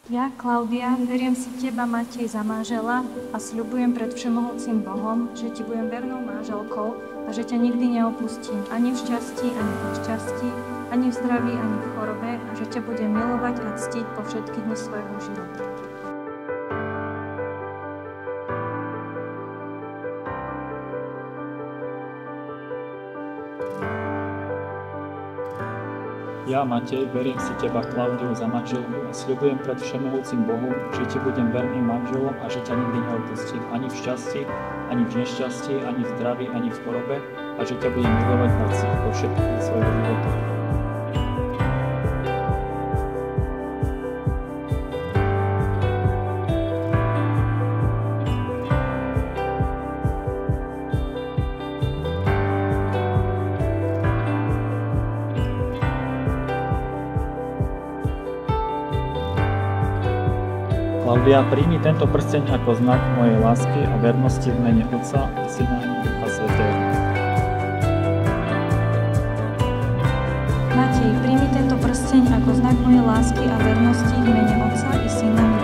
Ja, Klaudia, beriem si teba, Matej, za manžela a sľubujem pred Všemohúcim Bohom, že ti budem vernou manželkou a že ťa nikdy neopustím, ani v šťastí, ani v nešťastí, ani v zdraví, ani v chorobe, a že ťa budem milovať a ctiť po všetky dni svojho života. Ja, Matej, verím si teba, Klaudiu, za manželku a sľubujem pred Všemohúcim Bohom, že ti budem verným manželom a že ťa nikdy neopustím, ani v šťastí, ani v nešťastí, ani v zdraví, ani v chorobe, a že ťa budem milovať a ctiť po všetky dni svojho života. Klaudia, príjmi tento prsteň ako znak mojej lásky a vernosti v mene Otca i Syna i Ducha Svätého. Matej, príjmi tento prsteň ako znak mojej lásky a vernosti v mene Otca i Syna i